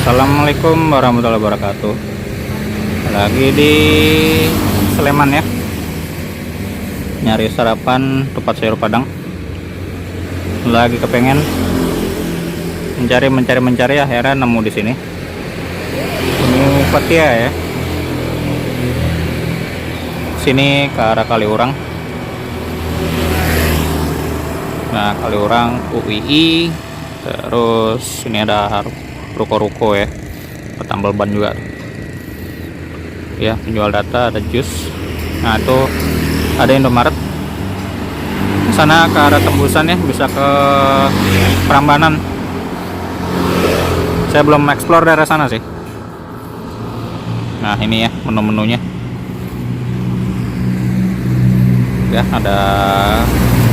Assalamualaikum warahmatullahi wabarakatuh. Lagi di Sleman ya, nyari sarapan tempat sayur Padang. Lagi kepengen mencari akhirnya nemu di sini. Ini Petia ya. Sini ke arah Kaliurang. Nah, Kaliurang UII. Terus ini ada ruko-ruko ya, petambal ban juga ya, penjual data, ada jus. Nah itu ada Indomaret sana ke arah tembusan ya, bisa ke Prambanan. Saya belum explore daerah sana sih. Nah ini ya menu-menunya ya, ada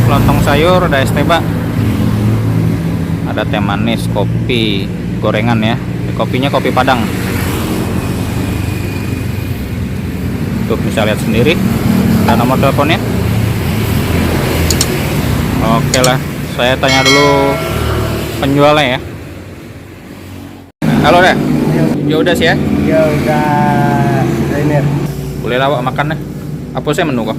lontong sayur, ada es teh bak, ada teh manis, kopi, gorengan ya. Kopinya kopi Padang. Tuh bisa lihat sendiri. Ada nomor teleponnya. Oke lah, saya tanya dulu penjualnya ya. Halo deh. Ya udah sih ya. Ya udah ini Boleh lah Wak, makan deh. Apa sih menu kok?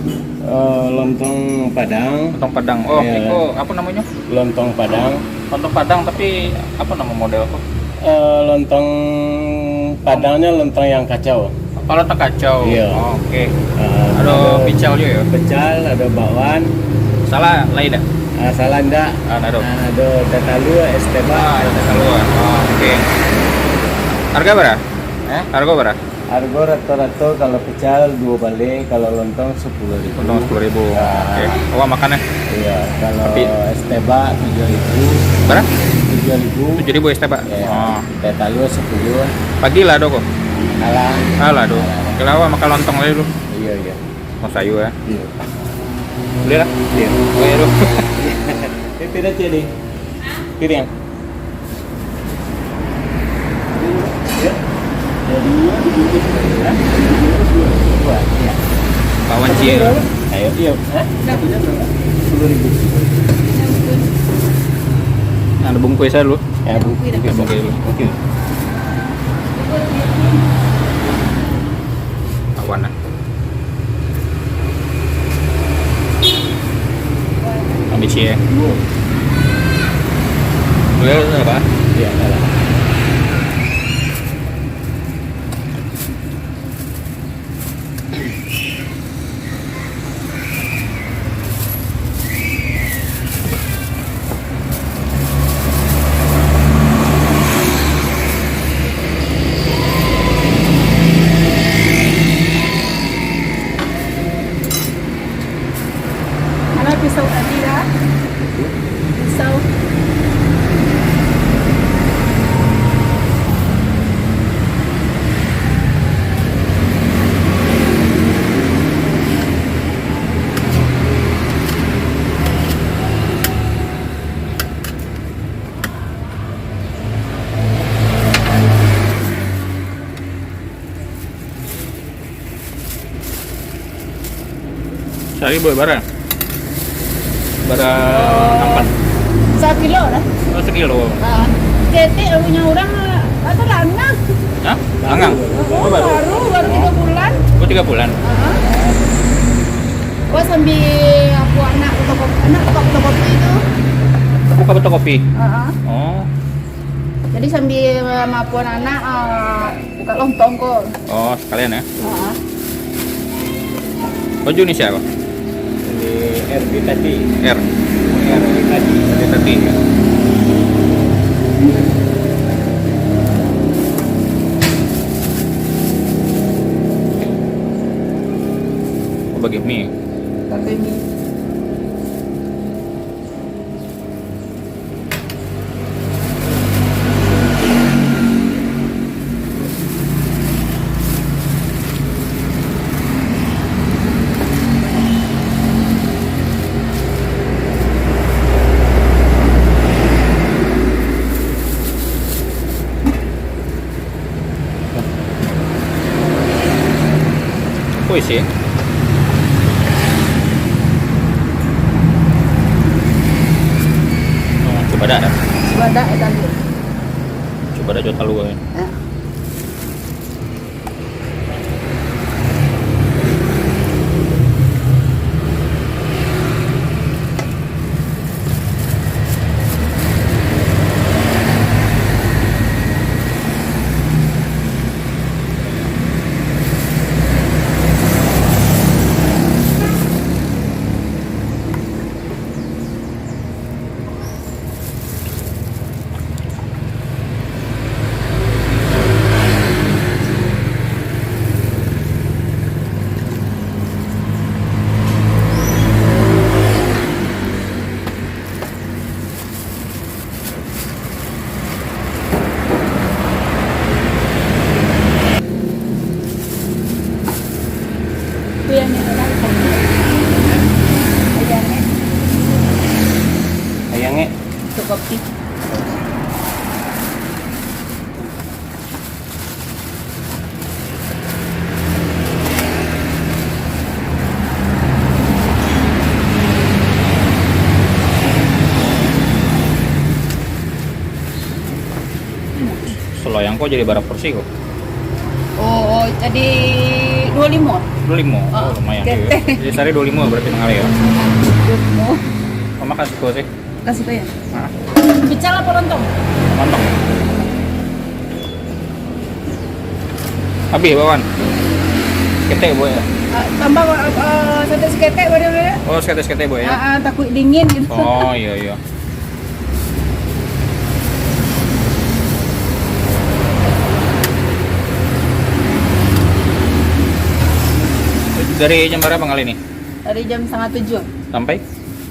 lontong Padang. Lontong Padang. Oh, Iya. itu apa namanya? Lontong Padang. Lontong Padang tapi apa nama model kok? Lontong Padangnya lontong yang kacau. Kalau lontong kacau. Iya. Oh, oke. Ada Ada pical juga ya. pecal, ada bakwan, Salah lain dah. salah enggak. Ada. Ada tetalu, es teh bak. Ada keluar. Oh, oke. Harga berapa? Harga berapa? Harga rata-rata kalau pecal 2 balik, kalau lontong 10.000. Lontong 10.000. Oke. Awak makannya Iya, kalau Tapi- es teh bak 7.000. berapa? 7.000. 7.000 es teh Pak. Ya, Oh, tetalu 10. pagi lah dong. Alang. Alah dong. Oke lah, awak makan lontong lagi dulu. Iya, iya. Mau sayur ya. Iya. Boleh lah. Iya. Oke dong. Ini tidak jadi. Piring. Ya. Jadi dua. Ya. Kawan cie. Ayo. Iya. Satunya berapa? 10.000. Ada bungkus saya dulu. Ya, Bu. Oke, bungkus dulu. Oke. Kawan. Ambil cie. Boleh lah apa? Iya, salah. Halo, pisau tadi ya. Pisau. Sehari boleh barang. Barang nampan. 1 kilo lah. Oh, sekilo. Jadi punya orang atau lanang. Hah? Langang. Oh, baru. Baru 3 bulan. Oh, 3 bulan. Gua sambil aku anak toko kopi itu. Buka betul kopi. Heeh. Oh. Jadi sambil mapuan anak buka lontong kok. Oh, sekalian ya. Heeh. Oh, Juni siapa? Ini RB tadi. R. RB tadi. Tadi. Oh, bagi mie. Pakai mie. Puisi. Oh, coba dah. Wadah tadi. Coba coba dah jota lu ya. Ya. Ayamnya ada ayamnya Ayangnya untuk kopi. Seloyang kok jadi berapa porsi kok? Oh, jadi 25. 25. Oh, Lumayan oke. juga. Jadi sehari 25 berarti mengalir ya. Oh, Oh, makasih kok sih. kasih kaya. Nah, Bicara apa lontong? mantap. Habis bawan. Ketek boy ya. Tambah sate sekete boleh. Oh, skete-skete boy ya. Takut dingin gitu. Oh, iya iya. Dari jam berapa kali nih? Dari jam 6:30 Sampai?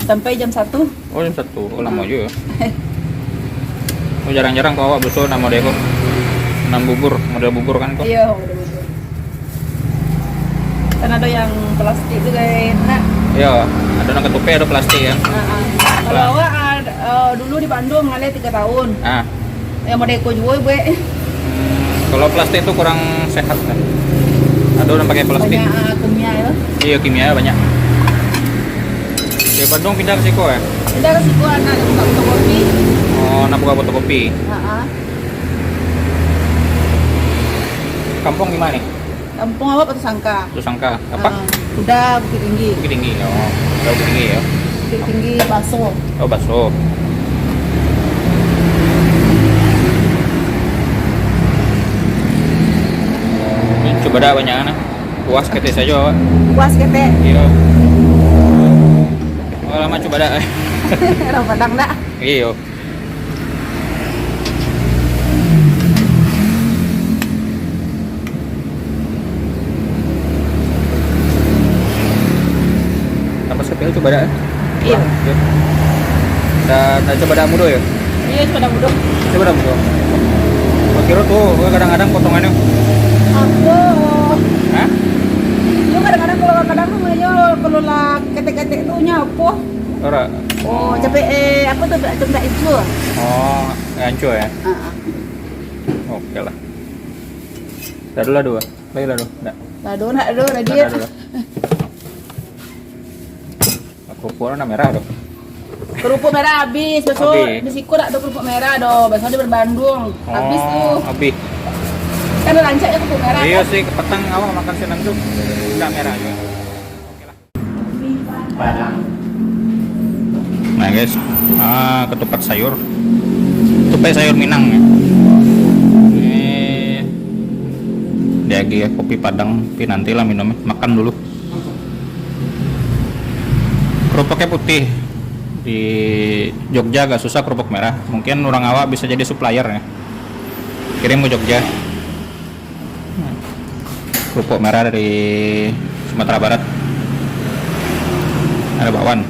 sampai jam 1. Oh, jam 1. Oh, lama juga. Oh, jarang-jarang kau awak besok nama deh kok. Bubur, model bubur kan kok. Iya, udah betul. Kan ada yang plastik juga enak. Iya, ada nang ketupe ada plastik kan. Kalau awak dulu di Bandung ngale 3 tahun. Ah, Yang mau deko juga gue. kalau plastik itu kurang sehat kan. Ada orang pakai plastik. Banyak kimia ya. Iya, kimia banyak. Di Bandung pindah ke Siko ya? Udah kasih gua anak buka fotokopi. Oh, nak buka fotokopi. Kampung di mana nih? Kampung awak Batu Sangka. Terus sangka apa? Udah Bukit Tinggi. Bukit Tinggi. Oh, udah Bukit Tinggi ya. Bukit Tinggi Baso. Oh, bakso. Ini coba dah banyak anak. Puas ketek saja, Pak. Puas kete. Iya. Oh, lama coba dah. Orang Padang dak. Iya. Tambah sekali coba dah. Iya. Dan coba dah mudo ya. Iya, cuma dah mudah. Coba dah mudo. Oh, kira tuh kadang-kadang potongannya. Aku Hah? lu kadang-kadang kalau kalau lah ketek-ketek tuh nyapo. Ora. Oh, capek apa tuh cuma itu. Oh, hancur ya. Heeh. Oke lah. Dah dulu lah dua. Lagi lah dua. Dah. Lah dia. Dah. Aku pura merah dong. Kerupuk merah habis, besok Habis. di siku ada kerupuk merah doh, besok dia berbandung. Habis tuh. Habis. Kan ada lancak ya kerupuk merah. Iya Kan? sih, ke petang awak makan senang tuh. Enggak merah juga. Oke lah. Padang. Nah guys, ketupat sayur. Ketupat sayur Minang ya. Ini lagi ya kopi Padang, tapi nanti lah minumnya. Makan dulu. Kerupuknya putih. Di Jogja agak susah kerupuk merah. Mungkin orang awak bisa jadi supplier ya. Kirim ke Jogja. Kerupuk merah dari Sumatera Barat. Ada bakwan.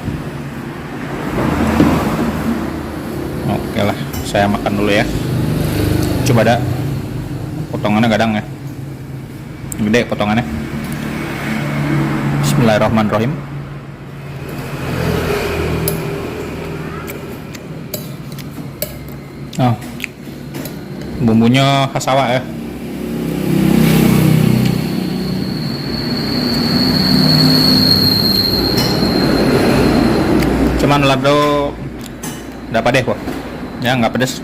Oke lah, saya makan dulu ya. Coba dah. Potongannya gadang ya. Gede potongannya. Bismillahirrahmanirrahim. Oh, bumbunya khas awak ya. Cuman lado dapat deh kok. Ya nggak pedes.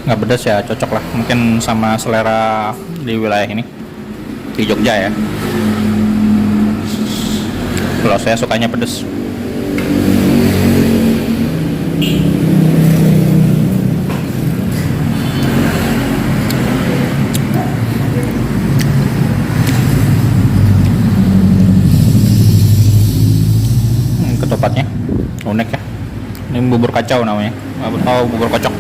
nggak pedas ya, cocok lah mungkin sama selera di wilayah ini di Jogja ya. Kalau saya sukanya pedas. Ketupatnya unik ya. Ini bubur kacau namanya, atau bubur kocok.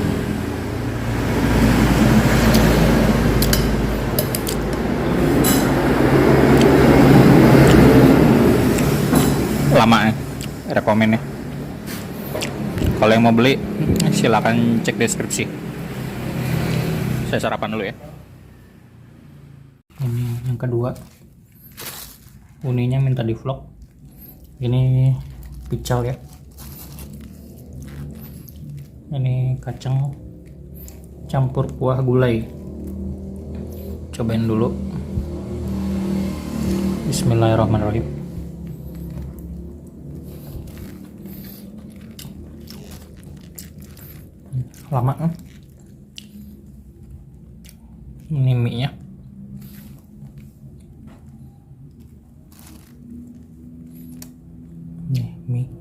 Lama ya, rekomen ya. Kalau yang mau beli silakan cek deskripsi. Saya sarapan dulu ya. Ini yang kedua, uninya minta di vlog. Ini pical ya, ini kacang campur kuah gulai. Cobain dulu. Bismillahirrahmanirrahim. Lama kan? Ini mie nya. Nih mie.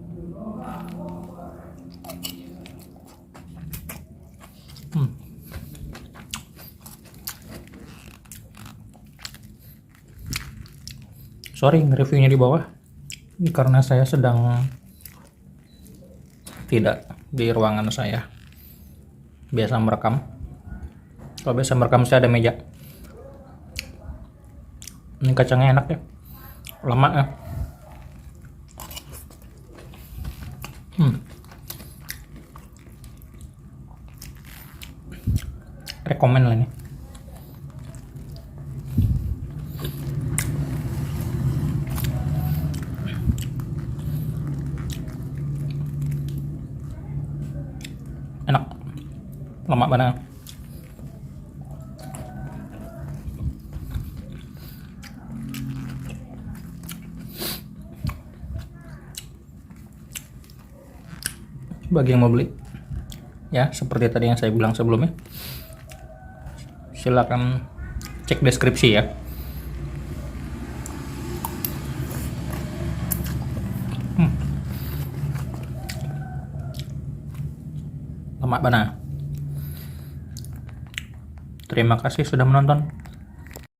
Sorry reviewnya di bawah. Ini karena saya sedang tidak di ruangan saya. Biasa merekam. Kalau biasa merekam saya ada meja. Ini kacangnya enak ya. Lama ya. Rekomen lah ini. Enak. Lemak banget. Bagi yang mau beli ya, seperti tadi yang saya bilang sebelumnya, silakan cek deskripsi ya. Lemak banget. Terima kasih sudah menonton.